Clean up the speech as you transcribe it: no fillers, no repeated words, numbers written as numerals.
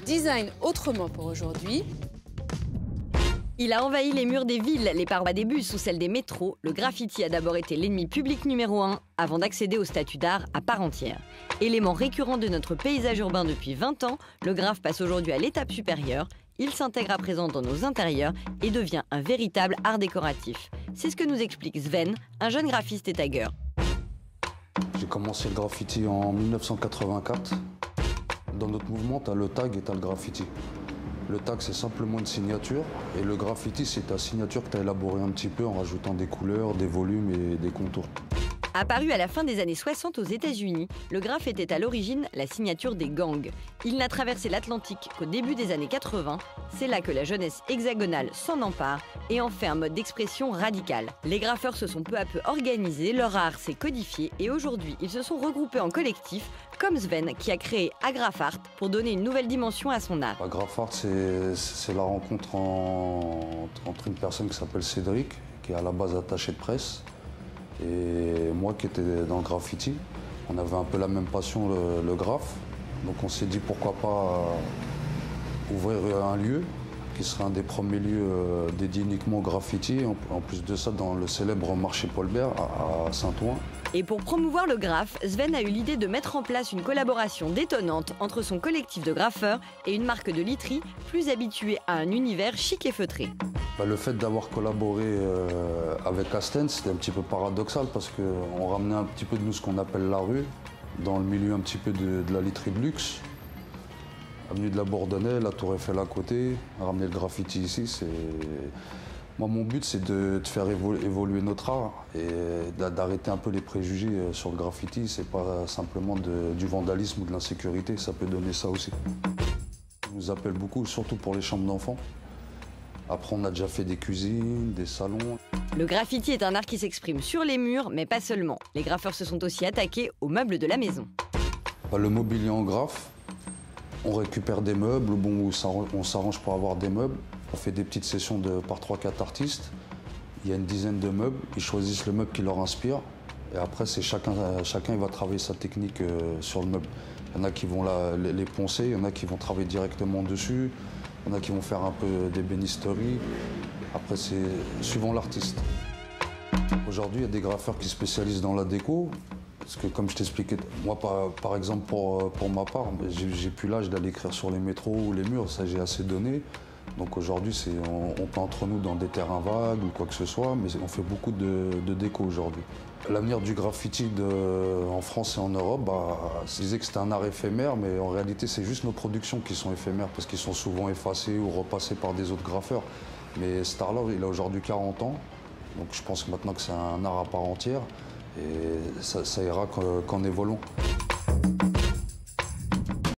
Design autrement pour aujourd'hui. Il a envahi les murs des villes, les parois des bus ou celles des métros. Le graffiti a d'abord été l'ennemi public numéro 1 avant d'accéder au statut d'art à part entière. Élément récurrent de notre paysage urbain depuis 20 ans, le graff passe aujourd'hui à l'étape supérieure. Il s'intègre à présent dans nos intérieurs et devient un véritable art décoratif. C'est ce que nous explique Sven, un jeune graphiste et tagueur. J'ai commencé le graffiti en 1984. Dans notre mouvement, tu as le tag et tu as le graffiti. Le tag, c'est simplement une signature. Et le graffiti, c'est ta signature que tu as élaborée un petit peu en rajoutant des couleurs, des volumes et des contours. Apparu à la fin des années 60 aux États-Unis, le graff était à l'origine la signature des gangs. Il n'a traversé l'Atlantique qu'au début des années 80. C'est là que la jeunesse hexagonale s'en empare et en fait un mode d'expression radical. Les graffeurs se sont peu à peu organisés, leur art s'est codifié et aujourd'hui, ils se sont regroupés en collectif, comme Sven qui a créé Agrafart pour donner une nouvelle dimension à son art. Agrafart, c'est la rencontre entre une personne qui s'appelle Cédric, qui est à la base attaché de presse, et moi qui étais dans le graffiti. On avait un peu la même passion, le graphe. Donc on s'est dit pourquoi pas ouvrir un lieu qui serait un des premiers lieux dédiés uniquement au graffiti. En plus de ça, dans le célèbre marché Paul Bert à Saint-Ouen. Et pour promouvoir le graphe, Sven a eu l'idée de mettre en place une collaboration détonnante entre son collectif de graffeurs et une marque de literie plus habituée à un univers chic et feutré. Le fait d'avoir collaboré avec Astens, c'était un petit peu paradoxal parce qu'on ramenait un petit peu de nous ce qu'on appelle la rue, dans le milieu un petit peu de la literie de luxe. Avenue de la Bourdonnais, la Tour Eiffel à côté, ramener le graffiti ici, Moi, mon but, c'est de faire évoluer notre art et d'arrêter un peu les préjugés sur le graffiti. C'est pas simplement du vandalisme ou de l'insécurité, ça peut donner ça aussi. On nous appelle beaucoup, surtout pour les chambres d'enfants. Après, on a déjà fait des cuisines, des salons. Le graffiti est un art qui s'exprime sur les murs, mais pas seulement. Les graffeurs se sont aussi attaqués aux meubles de la maison. Le mobilier en graphe, on récupère des meubles, on s'arrange pour avoir des meubles. On fait des petites sessions par 3-4 artistes. Il y a une dizaine de meubles. Ils choisissent le meuble qui leur inspire. Et après, chacun il va travailler sa technique sur le meuble. Il y en a qui vont les poncer, il y en a qui vont travailler directement dessus. Il y en a qui vont faire un peu d'ébénisterie. Après, c'est suivant l'artiste. Aujourd'hui, il y a des graffeurs qui se spécialisent dans la déco. Parce que comme je t'expliquais, moi par exemple pour ma part, j'ai plus l'âge d'aller écrire sur les métros ou les murs, ça j'ai assez donné. Donc aujourd'hui, on peint entre nous dans des terrains vagues ou quoi que ce soit, mais on fait beaucoup de déco aujourd'hui. L'avenir du graffiti en France et en Europe, je disais que c'était un art éphémère, mais en réalité, c'est juste nos productions qui sont éphémères parce qu'ils sont souvent effacés ou repassés par des autres graffeurs. Mais cet art-là, il a aujourd'hui 40 ans, donc je pense maintenant que c'est un art à part entière et ça ira qu'en évoluant.